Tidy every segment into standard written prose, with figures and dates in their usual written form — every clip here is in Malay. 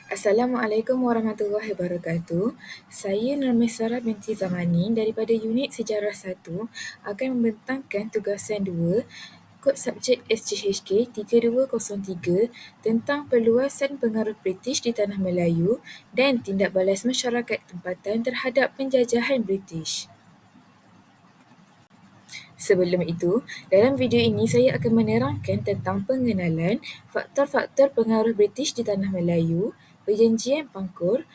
Assalamualaikum warahmatullahi wabarakatuh. Saya Nurmisara binti Zamani daripada Unit Sejarah 1 akan membentangkan tugasan 2 kod subjek SGHK 3203 tentang perluasan pengaruh British di Tanah Melayu dan tindak balas masyarakat tempatan terhadap penjajahan British. Sebelum itu, dalam video ini saya akan menerangkan tentang pengenalan faktor-faktor pengaruh British di Tanah Melayu, Perjanjian Pangkor,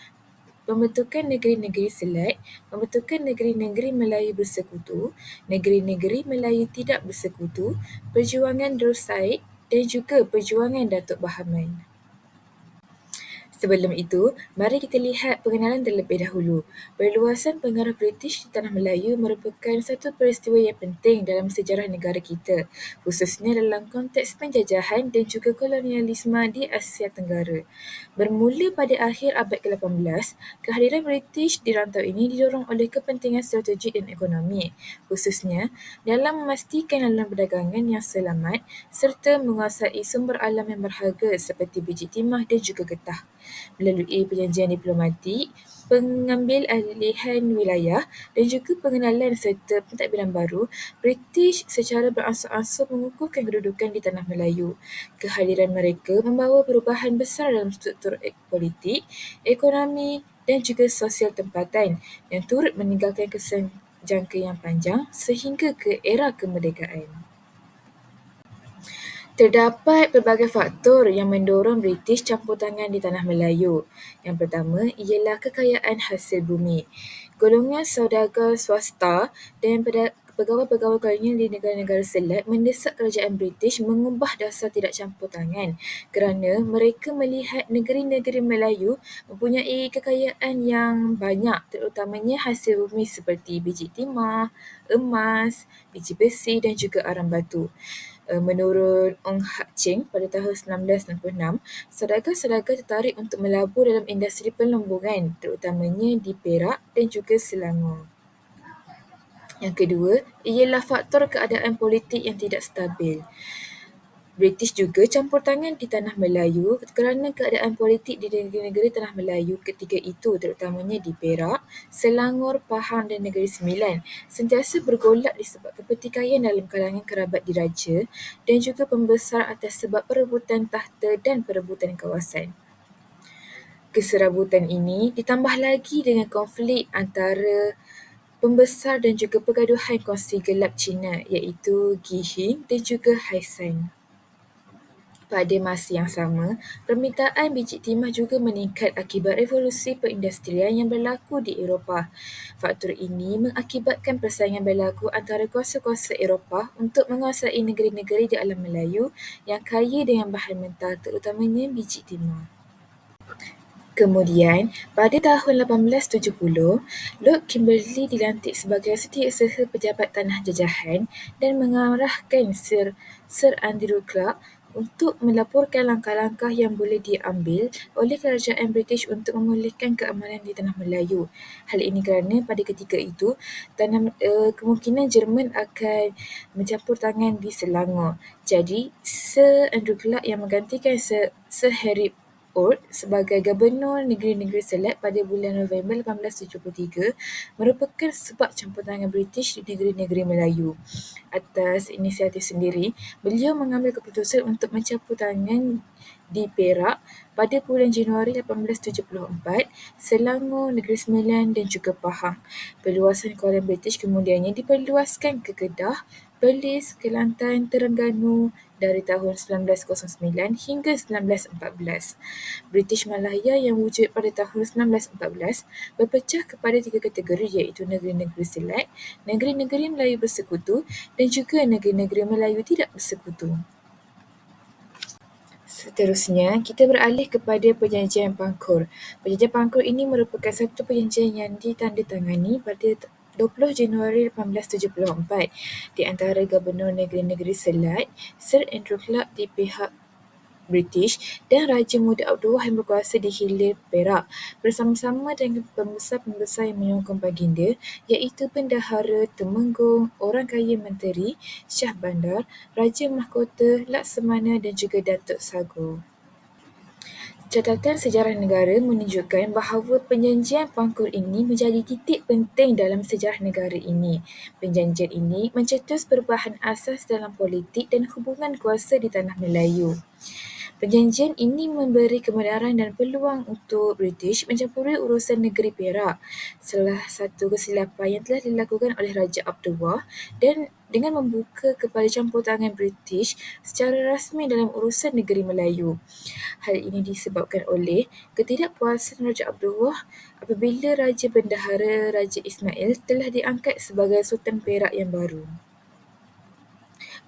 pembentukan negeri-negeri Selat, pembentukan negeri-negeri Melayu bersekutu, negeri-negeri Melayu tidak bersekutu, perjuangan Nur Said dan juga perjuangan Datuk Bahaman. Sebelum itu, mari kita lihat pengenalan terlebih dahulu. Perluasan pengaruh British di Tanah Melayu merupakan satu peristiwa yang penting dalam sejarah negara kita, khususnya dalam konteks penjajahan dan juga kolonialisme di Asia Tenggara. Bermula pada akhir abad ke-18, kehadiran British di rantau ini didorong oleh kepentingan strategik dan ekonomi, khususnya dalam memastikan laluan perdagangan yang selamat serta menguasai sumber alam yang berharga seperti biji timah dan juga getah. Melalui perjanjian diplomatik, pengambil alihan wilayah dan juga pengenalan serta pentadbiran baru, British secara beransur-ansur mengukuhkan kedudukan di Tanah Melayu. Kehadiran mereka membawa perubahan besar dalam struktur politik, ekonomi dan juga sosial tempatan yang turut meninggalkan kesan jangka yang panjang sehingga ke era kemerdekaan. Terdapat pelbagai faktor yang mendorong British campur tangan di Tanah Melayu. Yang pertama ialah kekayaan hasil bumi. Golongan saudagar swasta dan pegawai-pegawai kolonial di negara-negara Selat mendesak kerajaan British mengubah dasar tidak campur tangan kerana mereka melihat negeri-negeri Melayu mempunyai kekayaan yang banyak, terutamanya hasil bumi seperti biji timah, emas, biji besi dan juga arang batu. Menurut Ong Hak Cheng pada tahun 1966, saudagar-saudagar tertarik untuk melabur dalam industri pelombongan, terutamanya di Perak dan juga Selangor. Yang kedua ialah faktor keadaan politik yang tidak stabil. British juga campur tangan di Tanah Melayu kerana keadaan politik di negeri-negeri Tanah Melayu ketika itu, terutamanya di Perak, Selangor, Pahang dan Negeri Sembilan, sentiasa bergolak disebabkan pertikaian dalam kalangan kerabat diraja dan juga pembesar atas sebab perebutan tahta dan perebutan kawasan. Keserabutan ini ditambah lagi dengan konflik antara pembesar dan juga pergaduhan kongsi gelap Cina iaitu Gihin dan juga Haisan. Pada masa yang sama, permintaan biji timah juga meningkat akibat revolusi perindustrian yang berlaku di Eropah. Faktor ini mengakibatkan persaingan berlaku antara kuasa-kuasa Eropah untuk menguasai negeri-negeri di alam Melayu yang kaya dengan bahan mentah, terutamanya biji timah. Kemudian, pada tahun 1870, Lord Kimberley dilantik sebagai Setiausaha Pejabat Tanah Jajahan dan mengarahkan Sir Andrew Clark untuk melaporkan langkah-langkah yang boleh diambil oleh kerajaan British untuk memulihkan keamanan di Tanah Melayu. Hal ini kerana pada ketika itu, kemungkinan Jerman akan mencampur tangan di Selangor. Jadi, Sir Andrew Clark yang menggantikan Sir Harry Ord sebagai Gubernur Negeri-Negeri Selat pada bulan November 1873 merupakan sebab campur tangan British di negeri-negeri Melayu. Atas inisiatif sendiri, beliau mengambil keputusan untuk mencampur tangan di Perak pada bulan Januari 1874, Selangor, Negeri Sembilan dan juga Pahang. Perluasan koloni British kemudiannya diperluaskan ke Kedah, Perlis, Kelantan, Terengganu dari tahun 1909 hingga 1914. British Malaya yang wujud pada tahun 1914 berpecah kepada 3 kategori iaitu negeri-negeri Selat, negeri-negeri Melayu bersekutu dan juga negeri-negeri Melayu tidak bersekutu. Seterusnya, kita beralih kepada Perjanjian Pangkor. Perjanjian Pangkor ini merupakan satu perjanjian yang ditandatangani pada 20 Januari 1874 di antara Gubernur Negeri-Negeri Selat, Sir Andrew Clark di pihak British dan Raja Muda Abdullah yang berkuasa di Hilir Perak bersama-sama dengan pembesar-pembesar yang menyokong baginda iaitu Bendahara Temenggung, Orang Kaya Menteri, Shah Bandar, Raja Mahkota, Laksamana dan juga Datuk Sagor. Catatan sejarah negara menunjukkan bahawa perjanjian Pangkor ini menjadi titik penting dalam sejarah negara ini. Perjanjian ini mencetus perubahan asas dalam politik dan hubungan kuasa di tanah Melayu. Perjanjian ini memberi kebenaran dan peluang untuk British mencampuri urusan negeri Perak. Salah satu kesilapan yang telah dilakukan oleh Raja Abdullah dan dengan membuka kepada campur tangan British secara rasmi dalam urusan negeri Melayu. Hal ini disebabkan oleh ketidakpuasan Raja Abdullah apabila Raja Bendahara Raja Ismail telah diangkat sebagai Sultan Perak yang baru.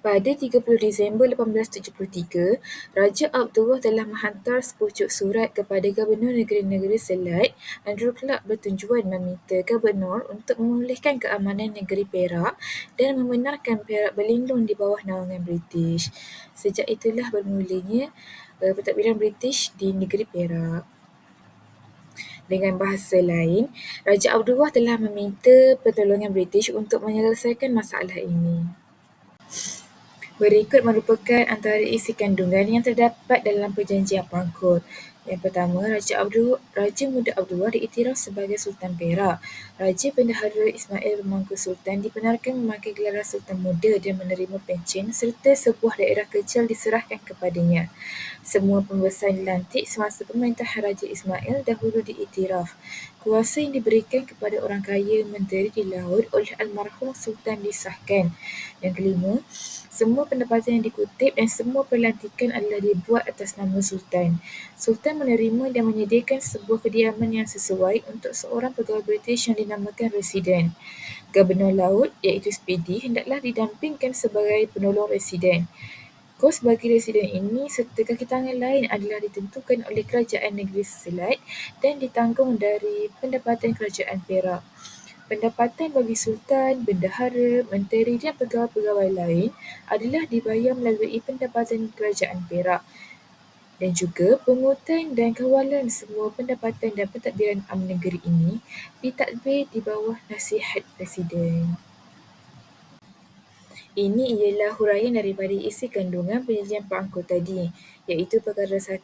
Pada 30 Disember 1873, Raja Abdullah telah menghantar sepucuk surat kepada Gubernur Negeri-Negeri Selat, Andrew Clark, bertujuan meminta Gubernur untuk memulihkan keamanan negeri Perak dan membenarkan Perak berlindung di bawah naungan British. Sejak itulah bermulanya pentadbiran British di negeri Perak. Dengan bahasa lain, Raja Abdullah telah meminta pertolongan British untuk menyelesaikan masalah ini. Berikut merupakan antara isi kandungan yang terdapat dalam Perjanjian Pangkor. Yang pertama, Raja Muda Abdullah diiktiraf sebagai Sultan Perak. Raja Bendahara Ismail Bermangku Sultan dibenarkan memakai gelar Sultan Muda dan menerima pencen serta sebuah daerah kecil diserahkan kepadanya. Semua pembesar dilantik semasa pemerintahan Raja Ismail dahulu diiktiraf. Kuasa yang diberikan kepada orang kaya menteri di laut oleh almarhum Sultan disahkan. Yang kelima, semua pendapatan yang dikutip dan semua pelantikan adalah dibuat atas nama Sultan. Sultan menerima dan menyediakan sebuah kediaman yang sesuai untuk seorang pegawai British yang dinamakan residen. Gubernur Laut iaitu Speedy hendaklah didampingkan sebagai penolong residen. Kos bagi residen ini serta kaki tangan lain adalah ditentukan oleh Kerajaan Negeri Selat dan ditanggung dari pendapatan Kerajaan Perak. Pendapatan bagi Sultan, Bendahara, Menteri dan pegawai-pegawai lain adalah dibayar melalui pendapatan Kerajaan Perak dan juga pungutan dan kawalan semua pendapatan dan pentadbiran am negeri ini ditadbir di bawah nasihat Presiden. Ini ialah huraian daripada isi kandungan Perjanjian Pangkor tadi, iaitu perkara 1,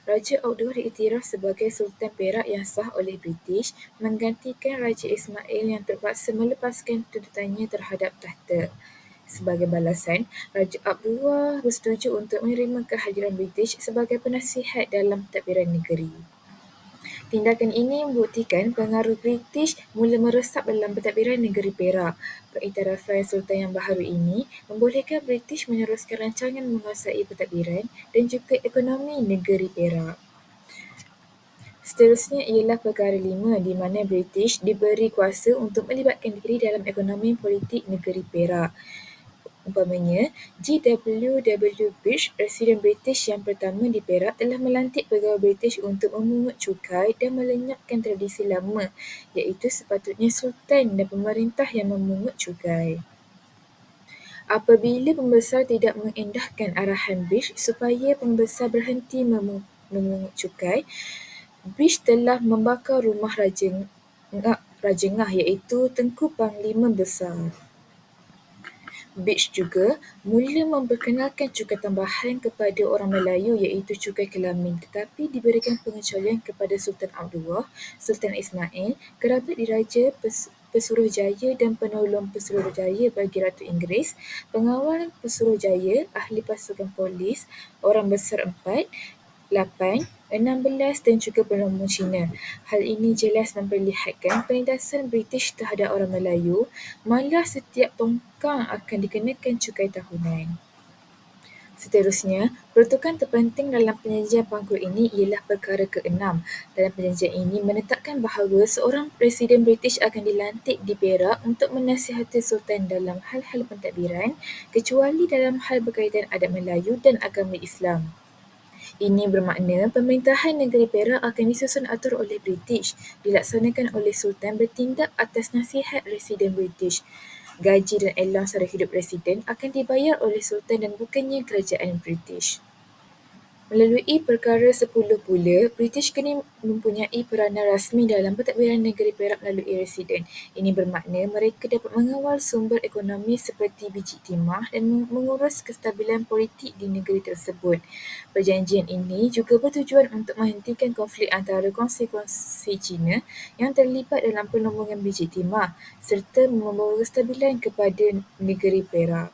Raja Abdullah diiktiraf sebagai Sultan Perak yang sah oleh British menggantikan Raja Ismail yang terpaksa melepaskan tuntutannya terhadap tahta. Sebagai balasan, Raja Abdullah bersetuju untuk menerima kehadiran British sebagai penasihat dalam pentadbiran negeri. Tindakan ini membuktikan pengaruh British mula meresap dalam pentadbiran negeri Perak. Pengiktirafan Sultan yang baharu ini membolehkan British meneruskan rancangan menguasai pentadbiran dan juga ekonomi negeri Perak. Seterusnya ialah perkara 5 di mana British diberi kuasa untuk melibatkan diri dalam ekonomi politik negeri Perak. Umpamanya, G.W.W. Birch, Residen British yang pertama di Perak, telah melantik pegawai British untuk memungut cukai dan melenyapkan tradisi lama, iaitu sepatutnya Sultan dan pemerintah yang memungut cukai. Apabila pembesar tidak mengendahkan arahan Birch supaya pembesar berhenti memungut cukai, Birch telah membakar rumah Raja Ngah iaitu Tengku Panglima Besar. Birch juga mula memperkenalkan cukai tambahan kepada orang Melayu iaitu cukai kelamin, tetapi diberikan pengecualian kepada Sultan Abdullah, Sultan Ismail, kerabat diraja, Pesuruhjaya dan penolong Pesuruhjaya bagi Ratu Inggeris, pengawal Pesuruhjaya, ahli pasukan polis, orang besar 4, 8, 16 dan juga penolong Cina. Hal ini jelas memperlihatkan penindasan British terhadap orang Melayu, malah setiap tongkang akan dikenakan cukai tahunan. Seterusnya, pertukan terpenting dalam Perjanjian Pangkor ini ialah perkara ke-6. Dalam perjanjian ini menetapkan bahawa seorang Presiden British akan dilantik di Perak untuk menasihati Sultan dalam hal-hal pentadbiran, kecuali dalam hal berkaitan adat Melayu dan agama Islam. Ini bermakna pemerintahan negeri Perak akan disusun atur oleh British, dilaksanakan oleh Sultan bertindak atas nasihat Residen British. Gaji dan allowance sara hidup Residen akan dibayar oleh Sultan dan bukannya kerajaan British. Melalui Perkara 10 pula, British kini mempunyai peranan rasmi dalam pentadbiran negeri Perak melalui residen. Ini bermakna mereka dapat mengawal sumber ekonomi seperti biji timah dan mengurus kestabilan politik di negeri tersebut. Perjanjian ini juga bertujuan untuk menghentikan konflik antara kongsi-kongsi Cina yang terlibat dalam pelombongan biji timah serta membawa kestabilan kepada negeri Perak.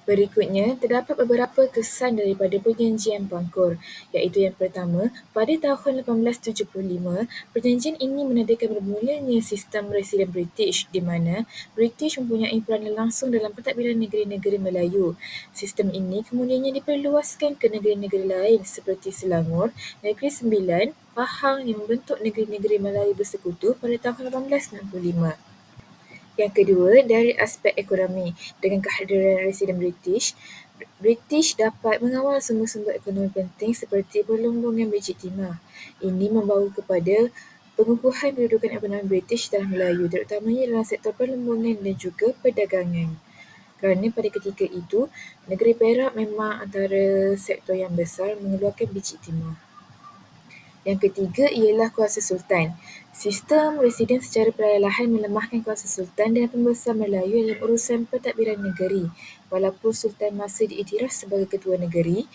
Berikutnya, terdapat beberapa kesan daripada Perjanjian Bangkor, iaitu yang pertama, pada tahun 1875, perjanjian ini menandakan bermulanya sistem residen British di mana British mempunyai peranan langsung dalam pentadbiran negeri-negeri Melayu. Sistem ini kemudiannya diperluaskan ke negeri-negeri lain seperti Selangor, Negeri Sembilan, Pahang yang membentuk negeri-negeri Melayu bersekutu pada tahun 1895. Yang kedua, dari aspek ekonomi, dengan kehadiran residen British dapat mengawal sumber-sumber ekonomi penting seperti perlombongan biji timah. Ini membawa kepada pengukuhan kedudukan ekonomi British dalam Melayu, terutamanya dalam sektor perlombongan dan juga perdagangan. Kerana pada ketika itu, negeri Perak memang antara sektor yang besar mengeluarkan biji timah. Yang ketiga ialah kuasa sultan. Sistem residen secara perlahan melemahkan kuasa sultan dan pembesar Melayu dalam urusan pentadbiran negeri. Walaupun sultan masih diiktiraf sebagai ketua negeri,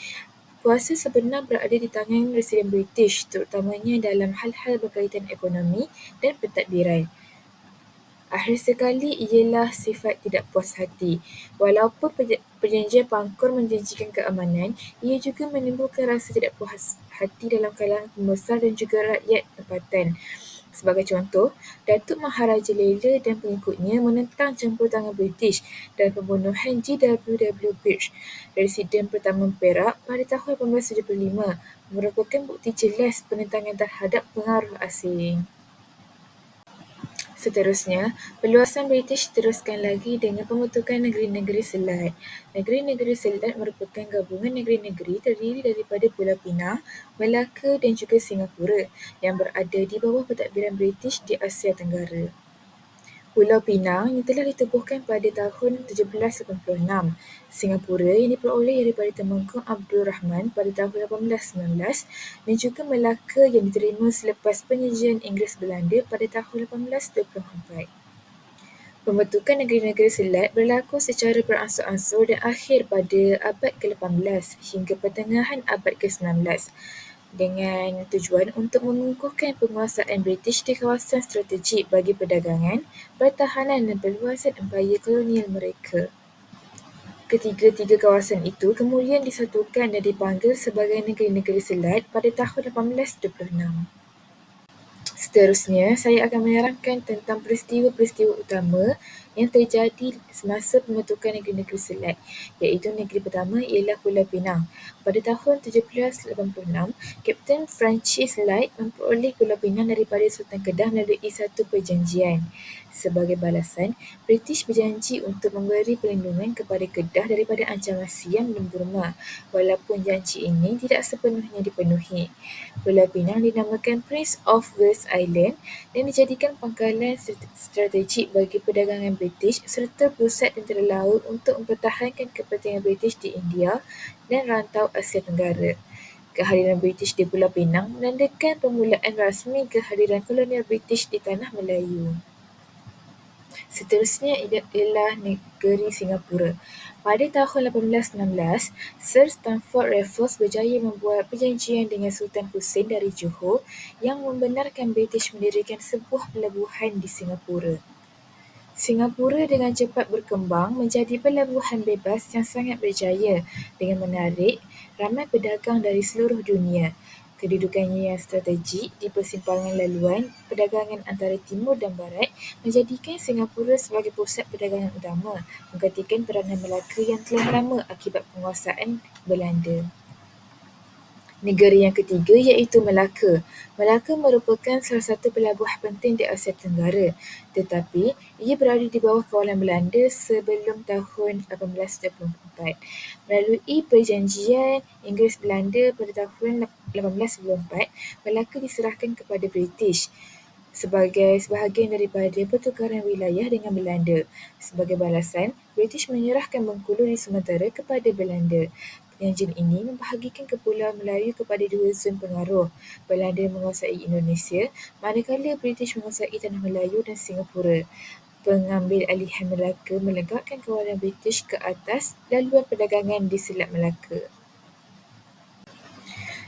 kuasa sebenar berada di tangan residen British, terutamanya dalam hal-hal berkaitan ekonomi dan pentadbiran. Akhir sekali ialah sifat tidak puas hati. Walaupun perjanjian Bangkor menjanjikan keamanan, ia juga menimbulkan rasa tidak puas hati dalam kalangan pembesar dan juga rakyat tempatan. Sebagai contoh, Datuk Maharaja Lela dan pengikutnya menentang campur tangan British dalam pembunuhan G.W.W. Birch, residen pertama Perak pada tahun 1875, merupakan bukti jelas penentangan terhadap pengaruh asing. Seterusnya, peluasan British diteruskan lagi dengan pembentukan negeri-negeri selat. Negeri-negeri selat merupakan gabungan negeri-negeri terdiri daripada Pulau Pinang, Melaka dan juga Singapura yang berada di bawah pentadbiran British di Asia Tenggara. Pulau Pinang yang telah ditubuhkan pada tahun 1786, Singapura yang diperoleh daripada Temenggung Abdul Rahman pada tahun 1819 dan juga Melaka yang diterima selepas penjajahan Inggeris Belanda pada tahun 1824. Pembentukan negeri-negeri selat berlaku secara beransur-ansur dan akhir pada abad ke-18 hingga pertengahan abad ke-19 dengan tujuan untuk mengukuhkan penguasaan British di kawasan strategik bagi perdagangan, pertahanan dan perluasan empayar kolonial mereka. Ketiga-tiga kawasan itu kemudian disatukan dan dipanggil sebagai negeri-negeri selat pada tahun 1826. Seterusnya, saya akan menerangkan tentang peristiwa-peristiwa utama yang terjadi semasa pembentukan negeri-negeri selat, iaitu negeri pertama ialah Pulau Pinang. Pada tahun 1786, Kapten Francis Light memperoleh Pulau Pinang daripada Sultan Kedah melalui satu perjanjian. Sebagai balasan, British berjanji untuk memberi perlindungan kepada Kedah daripada ancaman Siam dan Burma, walaupun janji ini tidak sepenuhnya dipenuhi. Pulau Pinang dinamakan Prince of Wales Island dan dijadikan pangkalan strategik bagi perdagangan British serta pusat tentera laut untuk mempertahankan kepentingan British di India dan rantau Asia Tenggara. Kehadiran British di Pulau Pinang menandakan permulaan rasmi kehadiran kolonial British di tanah Melayu. Seterusnya ialah negeri Singapura. Pada tahun 1816, Sir Stamford Raffles berjaya membuat perjanjian dengan Sultan Hussein dari Johor yang membenarkan British mendirikan sebuah pelabuhan di Singapura. Singapura dengan cepat berkembang menjadi pelabuhan bebas yang sangat berjaya dengan menarik ramai pedagang dari seluruh dunia. Kedudukannya yang strategik di persimpangan laluan perdagangan antara timur dan barat menjadikan Singapura sebagai pusat perdagangan utama, menggantikan peranan Melaka yang telah lama akibat penguasaan Belanda. Negeri yang ketiga iaitu Melaka. Melaka merupakan salah satu pelabuhan penting di Asia Tenggara, tetapi ia berada di bawah kawalan Belanda sebelum tahun 1824. Melalui perjanjian Inggeris-Belanda pada tahun 1894, Melaka diserahkan kepada British sebagai sebahagian daripada pertukaran wilayah dengan Belanda. Sebagai balasan, British menyerahkan Bengkulu di Sumatera kepada Belanda. Yang jin ini membahagikan Kepulauan Melayu kepada dua zon pengaruh. Belanda menguasai Indonesia, manakala British menguasai Tanah Melayu dan Singapura. Pengambil alihan Melaka melegatkan kawalan British ke atas laluan perdagangan di Selat Melaka.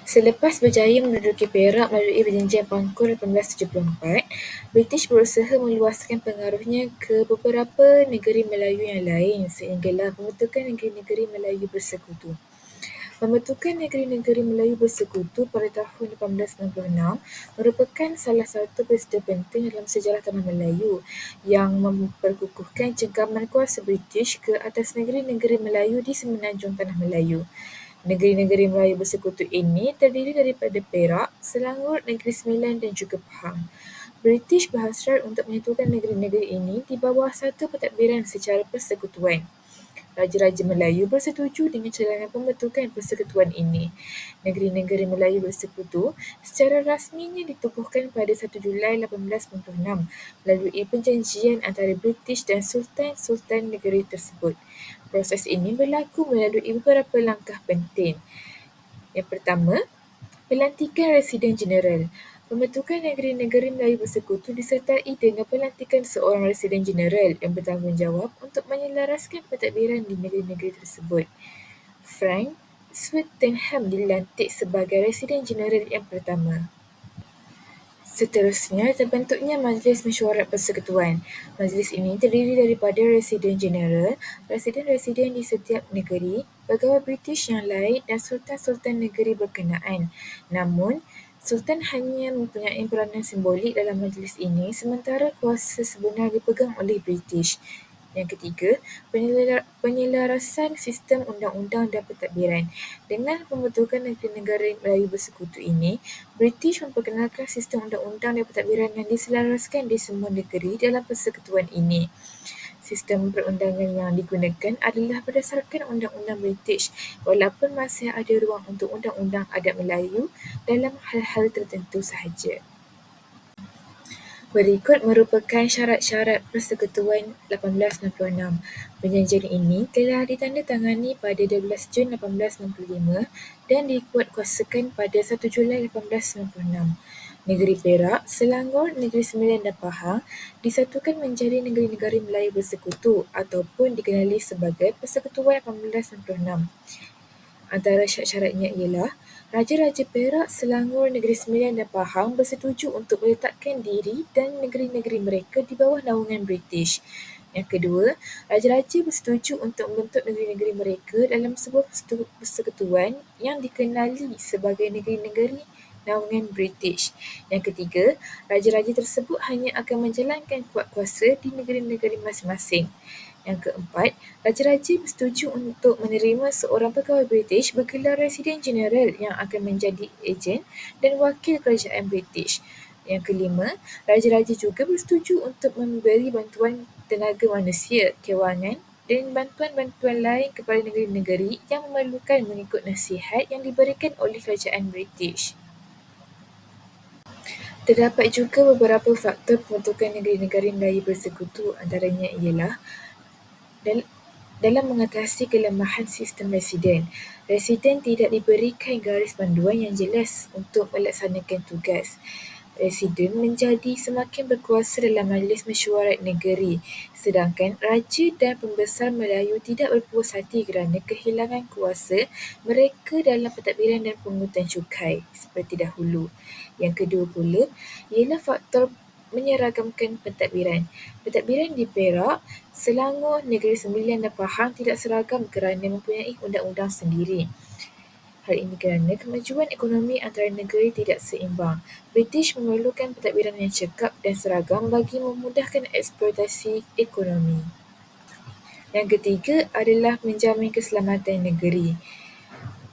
Selepas berjaya menduduki Perak melalui Perjanjian Pangkor 1874, British berusaha meluaskan pengaruhnya ke beberapa negeri Melayu yang lain sehinggalah pembentukan Negeri-Negeri Melayu Bersekutu. Pembentukan Negeri-Negeri Melayu Bersekutu pada tahun 1896 merupakan salah satu peristiwa penting dalam sejarah tanah Melayu yang memperkukuhkan cengkaman kuasa British ke atas negeri-negeri Melayu di semenanjung tanah Melayu. Negeri-negeri Melayu Bersekutu ini terdiri daripada Perak, Selangor, Negeri Sembilan dan juga Pahang. British berhasrat untuk menyatukan negeri-negeri ini di bawah satu pentadbiran secara persekutuan. Raja-Raja Melayu bersetuju dengan cadangan pembentukan persekutuan ini. Negeri-negeri Melayu Bersekutu secara rasminya ditubuhkan pada 1 Julai 1896 melalui perjanjian antara British dan Sultan-Sultan negeri tersebut. Proses ini berlaku melalui beberapa langkah penting. Yang pertama, pelantikan Residen Jeneral. Pembentukan Negeri-Negeri Melayu Bersekutu disertai dengan pelantikan seorang Residen Jeneral yang bertanggungjawab untuk menyelaraskan pentadbiran di negeri-negeri tersebut. Frank Swettenham dilantik sebagai Residen Jeneral yang pertama. Seterusnya, terbentuknya Majlis Mesyuarat Persekutuan. Majlis ini terdiri daripada Residen Jeneral, Residen-Residen di setiap negeri, pegawai British yang lain dan Sultan-Sultan negeri berkenaan. Namun, Sultan hanya mempunyai peranan simbolik dalam majlis ini sementara kuasa sebenar dipegang oleh British. Yang ketiga, penyelarasan sistem undang-undang dan pentadbiran. Dengan pembentukan Negeri-Negeri Melayu Bersekutu ini, British memperkenalkan sistem undang-undang dan pentadbiran yang diselaraskan di semua negeri dalam persekutuan ini. Sistem perundangan yang digunakan adalah berdasarkan Undang-Undang British, walaupun masih ada ruang untuk Undang-Undang Adat Melayu dalam hal-hal tertentu sahaja. Berikut merupakan syarat-syarat Persekutuan 1896. Perjanjian ini telah ditandatangani pada 12 Jun 1895 dan dikuatkuasakan pada 1 Julai 1896. Negeri Perak, Selangor, Negeri Sembilan dan Pahang disatukan menjadi Negeri-Negeri Melayu Bersekutu ataupun dikenali sebagai Persekutuan 1896. Antara syarat-syaratnya ialah Raja-Raja Perak, Selangor, Negeri Sembilan dan Pahang bersetuju untuk meletakkan diri dan negeri-negeri mereka di bawah naungan British. Yang kedua, Raja-Raja bersetuju untuk membentuk negeri-negeri mereka dalam sebuah persekutuan yang dikenali sebagai negeri-negeri naungan British. Yang ketiga, Raja-Raja tersebut hanya akan menjalankan kuat kuasa di negeri-negeri masing-masing. Yang keempat, Raja-Raja bersetuju untuk menerima seorang pegawai British bergelar Residen Jeneral yang akan menjadi ejen dan wakil kerajaan British. Yang kelima, Raja-Raja juga bersetuju untuk memberi bantuan tenaga manusia, kewangan dan bantuan-bantuan lain kepada negeri-negeri yang memerlukan mengikut nasihat yang diberikan oleh kerajaan British. Terdapat juga beberapa faktor pembentukan Negeri-Negeri Melayu Bersekutu, antaranya ialah dalam mengatasi kelemahan sistem residen. Residen tidak diberikan garis panduan yang jelas untuk melaksanakan tugas. Residen menjadi semakin berkuasa dalam Majlis Mesyuarat Negeri, sedangkan Raja dan Pembesar Melayu tidak berpuas hati kerana kehilangan kuasa mereka dalam pentadbiran dan pungutan cukai seperti dahulu. Yang kedua pula ialah faktor menyeragamkan pentadbiran. Pentadbiran di Perak, Selangor, Negeri Sembilan dan Pahang tidak seragam kerana mempunyai undang-undang sendiri. Hal ini kerana kemajuan ekonomi antara negeri tidak seimbang. British memerlukan pentadbiran yang cekap dan seragam bagi memudahkan eksploitasi ekonomi. Yang ketiga adalah menjamin keselamatan negeri.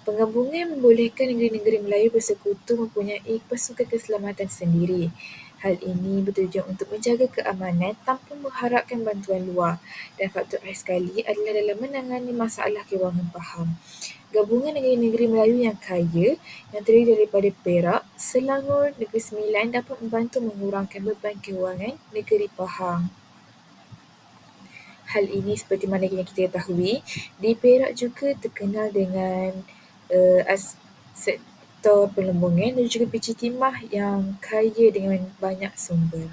Penggabungan membolehkan negeri-negeri Melayu Bersekutu mempunyai pasukan keselamatan sendiri. Hal ini bertujuan untuk menjaga keamanan tanpa mengharapkan bantuan luar. Dan faktor akhir sekali adalah dalam menangani masalah kewangan Pahang. Gabungan negeri-negeri Melayu yang kaya yang terdiri daripada Perak, Selangor, Negeri Sembilan dapat membantu mengurangkan beban kewangan negeri Pahang. Hal ini seperti mana yang kita ketahui, di Perak juga terkenal dengan sektor perlembungan dan juga biji timah yang kaya dengan banyak sumber.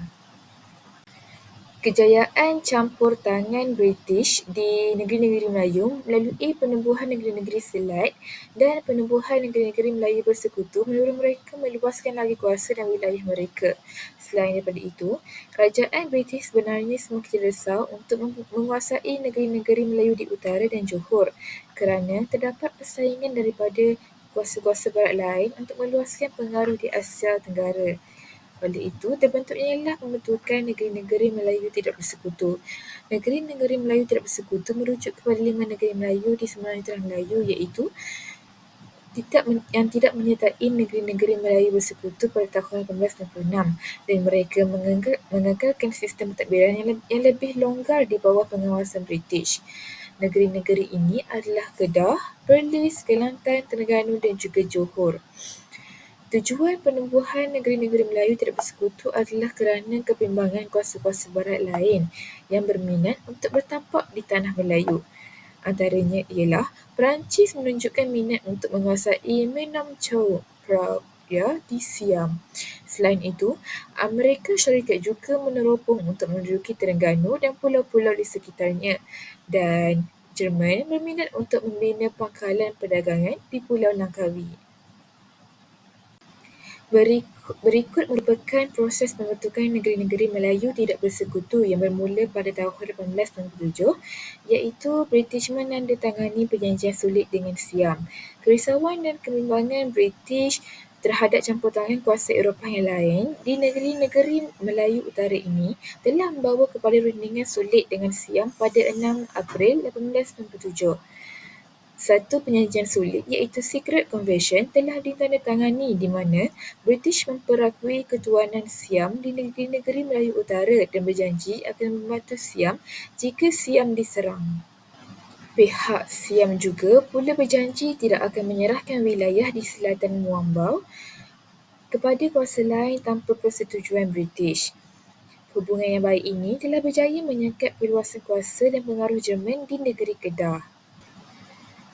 Kejayaan campur tangan British di negeri-negeri Melayu melalui penubuhan negeri-negeri Selat dan penubuhan negeri-negeri Melayu bersekutu menurut mereka meluaskan lagi kuasa dan wilayah mereka. Selain daripada itu, kerajaan British sebenarnya semakin resah untuk menguasai negeri-negeri Melayu di utara dan Johor kerana terdapat persaingan daripada kuasa-kuasa barat lain untuk meluaskan pengaruh di Asia Tenggara. Oleh itu, terbentuknya ialah pembentukan negeri-negeri Melayu tidak bersekutu. Negeri-negeri Melayu tidak bersekutu merujuk kepada 5 negeri Melayu di semenanjung Tanah Melayu iaitu yang tidak menyertai negeri-negeri Melayu bersekutu pada tahun 1896 dan mereka mengekalkan sistem pentadbiran yang lebih longgar di bawah pengawasan British. Negeri-negeri ini adalah Kedah, Perlis, Kelantan, Terengganu dan juga Johor. Tujuan penubuhan negeri-negeri Melayu tidak bersekutu adalah kerana kebimbangan kuasa-kuasa barat lain yang berminat untuk bertapak di tanah Melayu. Antaranya ialah Perancis menunjukkan minat untuk menguasai Menam Chau Phraya di Siam. Selain itu, Amerika Syarikat juga meneropong untuk menduduki Terengganu dan pulau-pulau di sekitarnya dan Jerman berminat untuk membina pangkalan perdagangan di Pulau Langkawi. Berikut merupakan proses pembentukan negeri-negeri Melayu tidak bersekutu yang bermula pada tahun 1897 iaitu British menandatangani perjanjian sulit dengan Siam. Kerisauan dan kebimbangan British terhadap campur tangan kuasa Eropah yang lain di negeri-negeri Melayu Utara ini telah membawa kepada rundingan sulit dengan Siam pada 6 April 1897. Satu perjanjian sulit iaitu Secret Convention telah ditandatangani di mana British memperakui ketuanan Siam di negeri-negeri Melayu Utara dan berjanji akan membantu Siam jika Siam diserang. Pihak Siam juga pula berjanji tidak akan menyerahkan wilayah di selatan Muambau kepada kuasa lain tanpa persetujuan British. Hubungan yang baik ini telah berjaya menyekat perluasan kuasa dan pengaruh Jerman di negeri Kedah.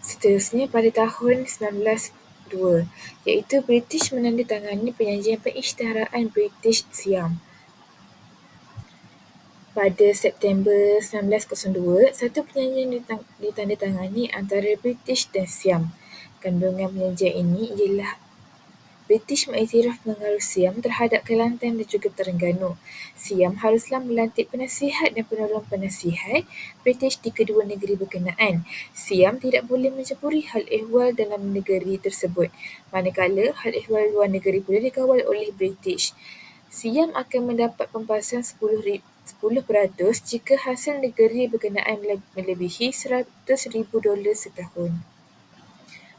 Seterusnya pada tahun 1902 iaitu British menandatangani perjanjian pengisytiharaan British-Siam. Pada September 1902, satu perjanjian ditandatangani antara British dan Siam. Kandungan perjanjian ini ialah British mengiktiraf pengaruh Siam terhadap Kelantan dan juga Terengganu. Siam haruslah melantik penasihat dan penolong penasihat British di kedua negeri berkenaan. Siam tidak boleh mencampuri hal ehwal dalam negeri tersebut, manakala hal ehwal luar negeri pula dikawal oleh British. Siam akan mendapat pempasan 10% jika hasil negeri berkenaan melebihi $100,000 setahun.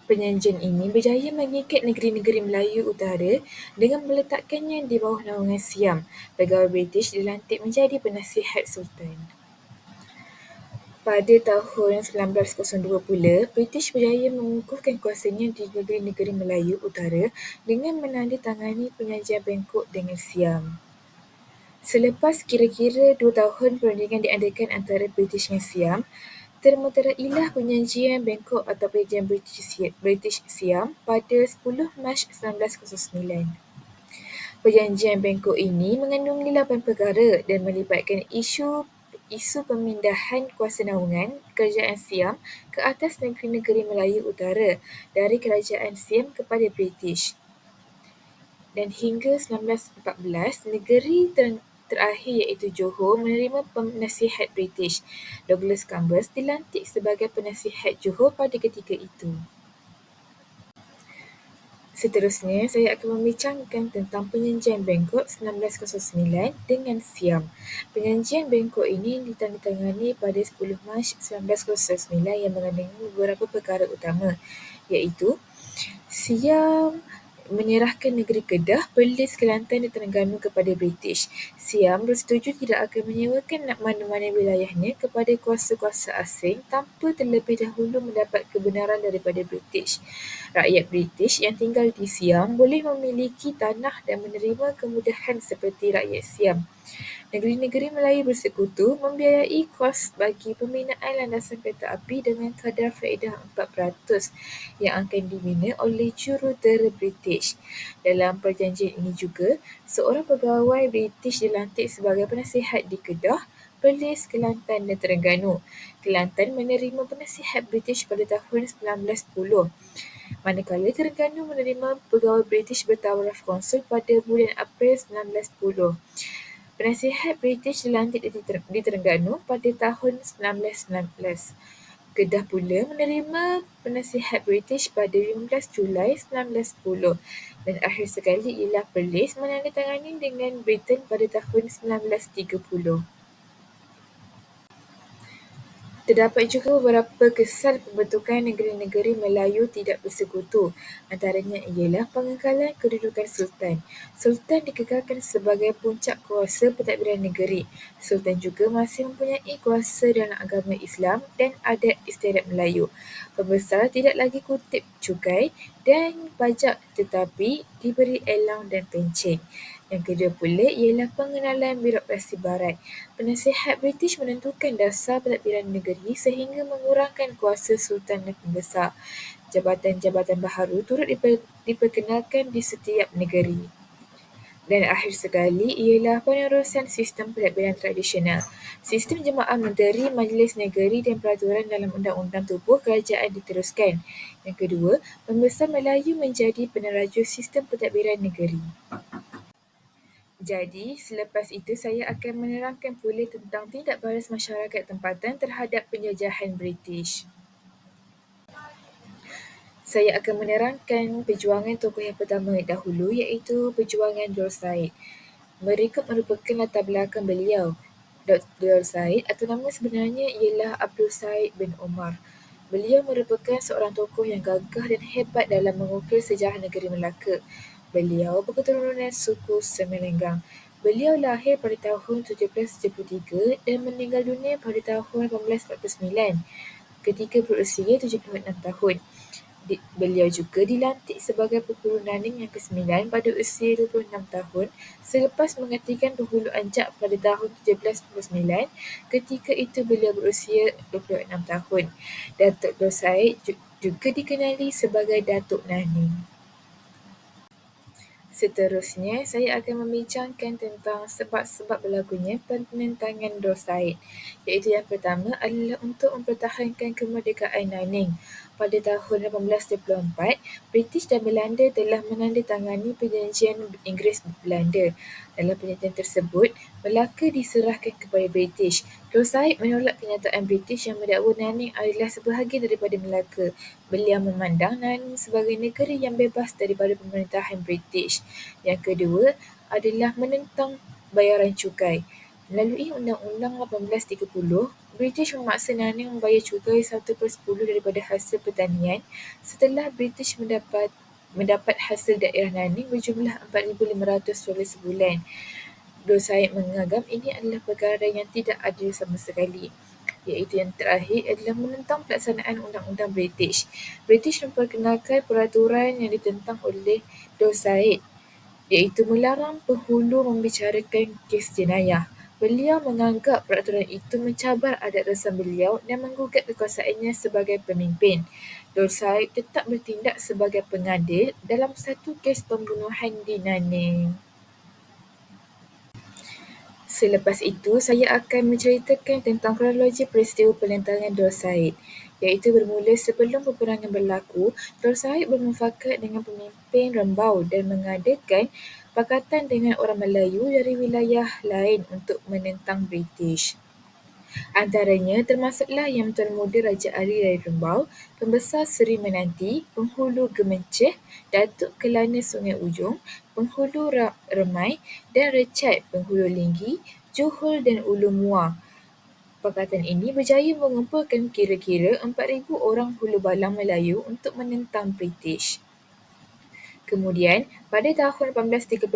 Perjanjian ini berjaya mengikat negeri-negeri Melayu Utara dengan meletakkannya di bawah naungan Siam. Pegawai British dilantik menjadi penasihat Sultan. Pada tahun 1902 pula, British berjaya mengukuhkan kuasanya di negeri-negeri Melayu Utara dengan menandatangani perjanjian Bangkok dengan Siam. Selepas kira-kira 2 tahun perundingan diadakan antara British dan Siam, termeterailah perjanjian Bangkok atau perjanjian British Siam pada 10 Mac 1909. Perjanjian Bangkok ini mengandungi 8 perkara dan melibatkan isu pemindahan kuasa naungan kerajaan Siam ke atas negeri-negeri Melayu Utara dari kerajaan Siam kepada British. Dan hingga 1914, negeri terakhir iaitu Johor menerima penasihat British. Douglas Cambers dilantik sebagai penasihat Johor pada ketika itu. Seterusnya, saya akan membincangkan tentang perjanjian Bangkok 1909 dengan Siam. Perjanjian Bangkok ini ditandatangani pada 10 Mac 1909 yang mengandungi beberapa perkara utama iaitu Siam menyerahkan negeri Kedah, Perlis, Kelantan dan Terengganu kepada British. Siam bersetuju tidak akan menyewakan mana-mana wilayahnya kepada kuasa-kuasa asing tanpa terlebih dahulu mendapat kebenaran daripada British. Rakyat British yang tinggal di Siam boleh memiliki tanah dan menerima kemudahan seperti rakyat Siam. Negeri-negeri Melayu bersekutu membiayai kos bagi pembinaan landasan kereta api dengan kadar faedah 4% yang akan dibina oleh jurutera British. Dalam perjanjian ini juga, seorang pegawai British dilantik sebagai penasihat di Kedah, Perlis, Kelantan dan Terengganu. Kelantan menerima penasihat British pada tahun 1910, manakala Terengganu menerima pegawai British bertaraf konsul pada bulan April 1910. Penasihat British dilantik di Terengganu pada tahun 1919. Kedah pula menerima penasihat British pada 15 Julai 1910 dan akhir sekali ialah Perlis menandatangani dengan Britain pada tahun 1930. Terdapat juga beberapa kesan pembentukan negeri-negeri Melayu tidak bersekutu. Antaranya ialah pengekalan kedudukan Sultan. Sultan dikekalkan sebagai puncak kuasa pentadbiran negeri. Sultan juga masih mempunyai kuasa dalam agama Islam dan adat istiadat Melayu. Pembesar tidak lagi kutip cukai dan pajak tetapi diberi elang dan pencen. Yang kedua pula ialah pengenalan birokrasi barat. Penasihat British menentukan dasar pentadbiran negeri sehingga mengurangkan kuasa Sultan dan Pembesar. Jabatan-jabatan baharu turut diperkenalkan di setiap negeri. Dan akhir sekali ialah penerusan sistem pentadbiran tradisional. Sistem jemaah menteri, majlis negeri dan peraturan dalam undang-undang tubuh kerajaan diteruskan. Yang kedua, Pembesar Melayu menjadi peneraju sistem pentadbiran negeri. Jadi, selepas itu saya akan menerangkan pula tentang tindak balas masyarakat tempatan terhadap penjajahan British. Saya akan menerangkan perjuangan tokoh yang pertama dahulu iaitu perjuangan Dor Said. Mereka merupakan latar belakang beliau. Dr. Said atau nama sebenarnya ialah Abdul Said bin Omar. Beliau merupakan seorang tokoh yang gagah dan hebat dalam mengukir sejarah negeri Melaka. Beliau berketurunan suku Semenenggang. Beliau lahir pada tahun 1773 dan meninggal dunia pada tahun 1849 ketika berusia 76 tahun. Beliau juga dilantik sebagai penghulu Naning yang ke-9 pada usia 26 tahun selepas menghentikan penghulu Anjak pada tahun 1799. Ketika itu beliau berusia 26 tahun. Datuk Dor Said juga dikenali sebagai Datuk Naning. Seterusnya, saya akan membincangkan tentang sebab-sebab berlakunya penentangan Dor Said, iaitu yang pertama adalah untuk mempertahankan kemerdekaan Naning. Pada tahun 1824, British dan Belanda telah menandatangani perjanjian Inggeris-Belanda. Dalam perjanjian tersebut, Melaka diserahkan kepada British. Dor Said menolak kenyataan British yang mendakwa Naning adalah sebahagian daripada Melaka. Beliau memandang Naning sebagai negeri yang bebas daripada pemerintahan British. Yang kedua adalah menentang bayaran cukai. Melalui Undang-Undang 1830, British memaksa Naning membayar cukai 1/10 daripada hasil pertanian setelah British mendapat hasil daerah Naning berjumlah $4,500 sebulan. Dor Said menganggap ini adalah perkara yang tidak adil sama sekali. Iaitu yang terakhir adalah menentang pelaksanaan undang-undang British. British memperkenalkan peraturan yang ditentang oleh Dor Said, iaitu melarang penghulu membicarakan kes jenayah. Beliau menganggap peraturan itu mencabar adat resam beliau dan menggugat kekuasaannya sebagai pemimpin. Dor Said tetap bertindak sebagai pengadil dalam satu kes pembunuhan di Naning. Selepas itu, saya akan menceritakan tentang kronologi peristiwa penentangan Dor Said, iaitu bermula sebelum peperangan berlaku. Dor Said bermufakat dengan pemimpin Rembau dan mengadakan pakatan dengan orang Melayu dari wilayah lain untuk menentang British. Antaranya termasuklah Yang Tuan Muda Raja Ali dari Rembau, Pembesar Seri Menanti, Penghulu Gemenceh, Datuk Kelana Sungai Ujong, Penghulu Remai dan Richard, Penghulu Linggi, Johor dan Ulu Muar. Pakatan ini berjaya mengumpulkan kira-kira 4,000 orang hulu balang Melayu untuk menentang British. Kemudian, pada tahun 1831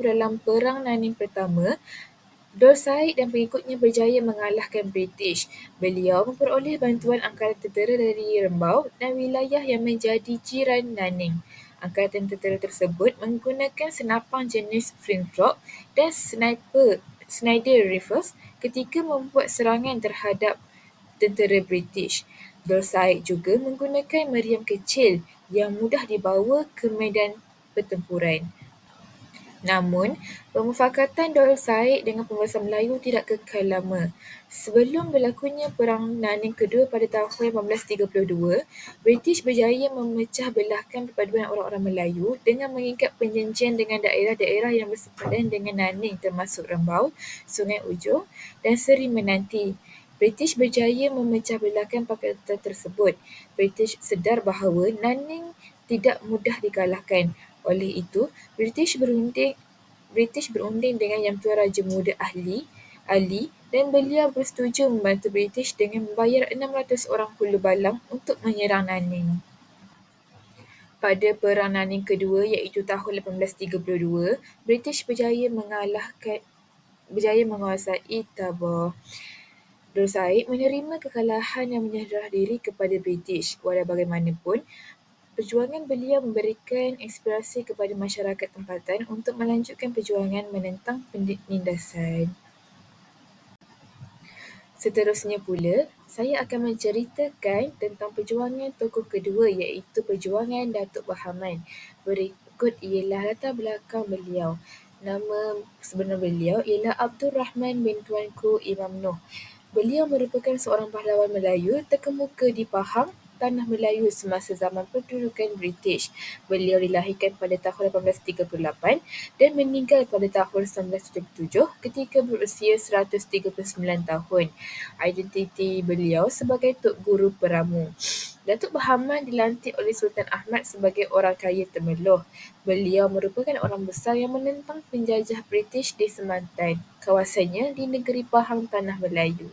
dalam Perang Naning Pertama, Dor Said dan pengikutnya berjaya mengalahkan British. Beliau memperoleh bantuan angkatan tentera dari Rembau dan wilayah yang menjadi jiran Nanning. Angkatan tentera tersebut menggunakan senapang jenis flintlock dan Snider Rifles ketika membuat serangan terhadap tentera British. Dor Said juga menggunakan meriam kecil yang mudah dibawa ke medan pertempuran. Namun, pemufakatan Dor Said dengan pembesar Melayu tidak kekal lama. Sebelum berlakunya Perang Naning Kedua pada tahun 1832, British berjaya memecah belahkan perpaduan orang-orang Melayu dengan mengikat perjanjian dengan daerah-daerah yang bersepadan dengan Naning termasuk Rembau, Sungai Ujong dan Seri Menanti. British berjaya memecah belahkan pakatan tersebut. British sedar bahawa Naning tidak mudah dikalahkan. Oleh itu, British berunding dengan Yang Tuan Raja Muda Ali dan beliau bersetuju membantu British dengan membayar 600 orang hulu balang untuk menyerang Nanning. Pada Perang Nanning Kedua iaitu tahun 1832, British berjaya menguasai Tabor. Dor Said menerima kekalahan dan menyerah diri kepada British. Walau bagaimanapun, perjuangan beliau memberikan inspirasi kepada masyarakat tempatan untuk melanjutkan perjuangan menentang penindasan. Seterusnya pula, saya akan menceritakan tentang perjuangan tokoh kedua iaitu perjuangan Datuk Bahaman. Berikut ialah latar belakang beliau. Nama sebenar beliau ialah Abdul Rahman bin Tuanku Imam Noh. Beliau merupakan seorang pahlawan Melayu terkemuka di Pahang, Tanah Melayu semasa zaman pendudukan British. Beliau dilahirkan pada tahun 1838 dan meninggal pada tahun 1977 ketika berusia 139 tahun. Identiti beliau sebagai Tok Guru Peramu. Datuk Bahaman dilantik oleh Sultan Ahmad sebagai orang kaya Temeloh. Beliau merupakan orang besar yang menentang penjajah British di Semantan, kawasannya di negeri Pahang Tanah Melayu.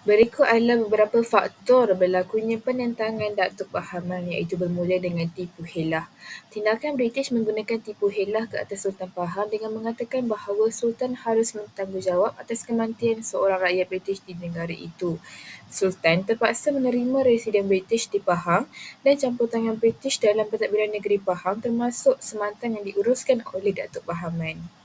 Berikut adalah beberapa faktor berlakunya penentangan Datuk Bahaman iaitu bermula dengan tipu helah. Tindakan British menggunakan tipu helah ke atas Sultan Pahang dengan mengatakan bahawa Sultan harus bertanggungjawab atas kematian seorang rakyat British di negara itu. Sultan terpaksa menerima residen British di Pahang dan campur tangan British dalam pentadbiran negeri Pahang termasuk Semantan yang diuruskan oleh Datuk Bahaman.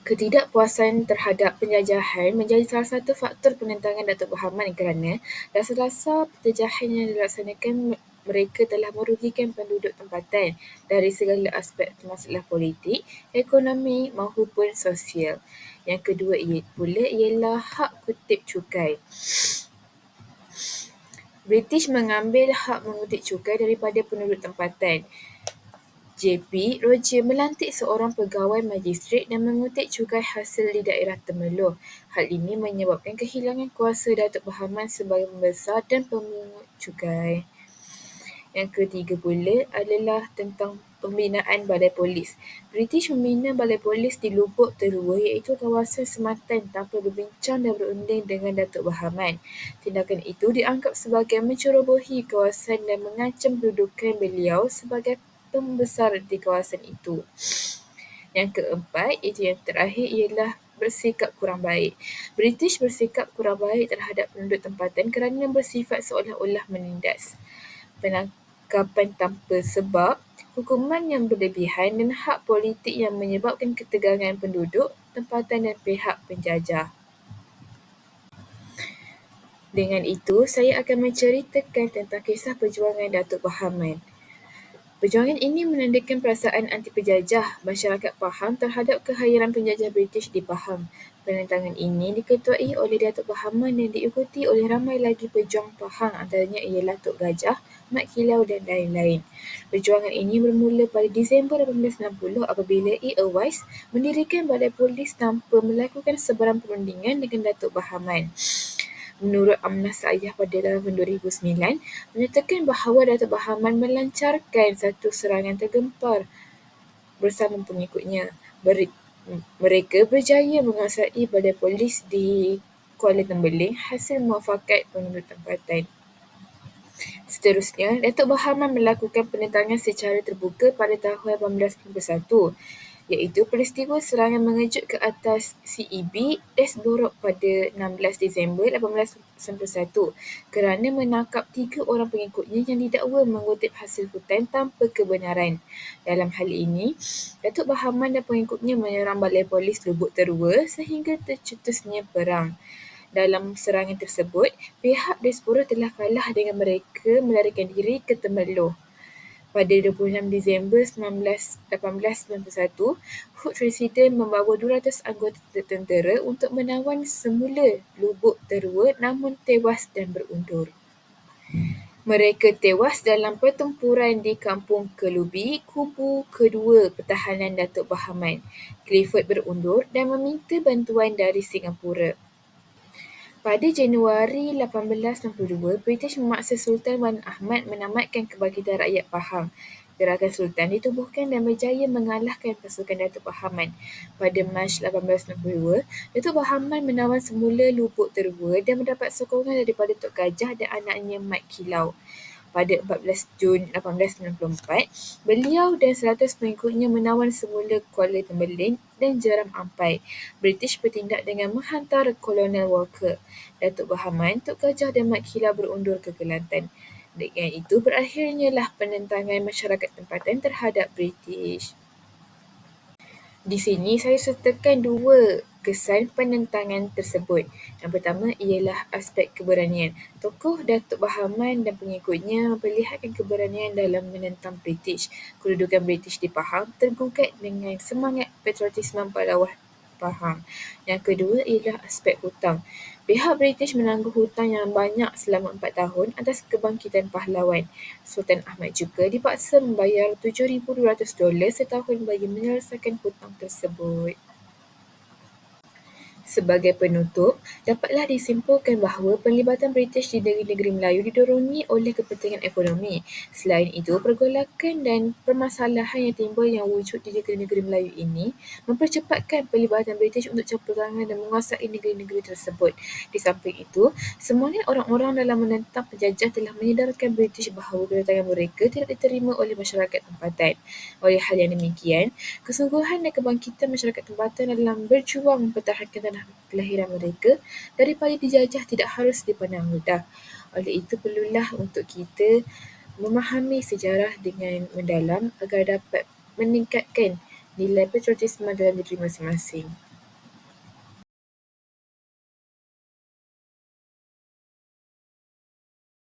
Ketidakpuasan terhadap penjajahan menjadi salah satu faktor penentangan Datuk Bahaman kerana dasar-dasar penjajahan yang dilaksanakan mereka telah merugikan penduduk tempatan dari segala aspek termasuklah politik, ekonomi maupun sosial. Yang kedua pula ialah hak kutip cukai. British mengambil hak mengutip cukai daripada penduduk tempatan. J.P. Roger melantik seorang pegawai magistrat dan mengutip cukai hasil di daerah Temeloh. Hal ini menyebabkan kehilangan kuasa Datuk Bahaman sebagai pembesar dan pemungut cukai. Yang ketiga pula adalah tentang pembinaan balai polis. British membina balai polis di Lubuk Terua iaitu kawasan Semantan tanpa berbincang dan berunding dengan Datuk Bahaman. Tindakan itu dianggap sebagai mencerobohi kawasan dan mengancam kedudukan beliau sebagai pembesar di kawasan itu. Yang keempat, itu yang terakhir ialah bersikap kurang baik. British bersikap kurang baik terhadap penduduk tempatan kerana bersifat seolah-olah menindas. Penangkapan tanpa sebab, hukuman yang berlebihan dan hak politik yang menyebabkan ketegangan penduduk tempatan dan pihak penjajah. Dengan itu, saya akan menceritakan tentang kisah perjuangan Datuk Bahaman. Perjuangan ini menandakan perasaan anti-penjajah masyarakat Pahang terhadap kehairan penjajah British di Pahang. Penentangan ini diketuai oleh Datuk Bahaman dan diikuti oleh ramai lagi pejuang Pahang, antaranya ialah Tok Gajah, Mat Kilau dan lain-lain. Perjuangan ini bermula pada Disember 1860 apabila E. A. Wise mendirikan balai polis tanpa melakukan sebarang perundingan dengan Datuk Bahaman. Menurut Amnah Saiyah pada tahun 2009, menyatakan bahawa Datuk Bahaman melancarkan satu serangan tergempar bersama pengikutnya. Mereka berjaya menguasai balai polis di Kuala Tembeling hasil muafakat penduduk tempatan. Seterusnya, Datuk Bahaman melakukan penentangan secara terbuka pada tahun 1891, iaitu peristiwa serangan mengejut ke atas CEB Desborough pada 16 Disember 1891 kerana menangkap 3 orang pengikutnya yang didakwa mengutip hasil hutan tanpa kebenaran. Dalam hal ini, Datuk Bahaman dan pengikutnya menyerang balai polis Lubuk Terua sehingga tercetusnya perang. Dalam serangan tersebut, pihak Desborough telah kalah dengan mereka melarikan diri ke Temerloh. Pada 26 Disember 1891, Hood Residen membawa 200 anggota tentera untuk menawan semula Lubuk Terua namun tewas dan berundur. Mereka tewas dalam pertempuran di Kampung Kelubi, kubu kedua pertahanan Datuk Bahaman. Clifford berundur dan meminta bantuan dari Singapura. Pada Januari 1892, British memaksa Sultan Wan Ahmad menamatkan kebangkitan rakyat Pahang. Gerakan Sultan ditubuhkan dan berjaya mengalahkan pasukan Datuk Bahaman. Pada Mac 1892, Datuk Bahaman menawan semula Lubuk Terua dan mendapat sokongan daripada Tok Gajah dan anaknya Mat Kilau. Pada 14 Jun 1894, beliau dan 100 pengikutnya menawan semula Kuala Tembeling dan Jeram Ampai. British bertindak dengan menghantar Kolonel Walker. Datuk Bahaman, Tok Gajah dan Mat Kilau berundur ke Kelantan. Dengan itu berakhirnya lah penentangan masyarakat tempatan terhadap British. Di sini saya sertakan 2 kesan penentangan tersebut. Yang pertama ialah aspek keberanian. Tokoh Datuk Bahaman dan pengikutnya memperlihatkan keberanian dalam menentang British. Kedudukan British di Pahang tergugat dengan semangat patriotisme pahlawan Pahang. Yang kedua ialah aspek hutang. Pihak British menangguh hutang yang banyak selama 4 tahun atas kebangkitan pahlawan. Sultan Ahmad juga dipaksa membayar $7,200 setahun bagi menyelesaikan hutang tersebut. Sebagai penutup, dapatlah disimpulkan bahawa penlibatan British di negeri-negeri Melayu didorongi oleh kepentingan ekonomi. Selain itu, pergolakan dan permasalahan yang timbul yang wujud di negeri-negeri Melayu ini mempercepatkan pelibatan British untuk campur tangan dan menguasai negeri-negeri tersebut. Di samping itu, semangat orang-orang dalam menentang penjajah telah menyedarkan British bahawa kedatangan mereka tidak diterima oleh masyarakat tempatan. Oleh hal yang demikian, kesungguhan dan kebangkitan masyarakat tempatan dalam berjuang mempertahankan tanah kelahiran mereka daripada dijajah tidak harus dipandang rendah. Oleh itu perlulah untuk kita memahami sejarah dengan mendalam agar dapat meningkatkan nilai patriotisme dalam diri masing-masing.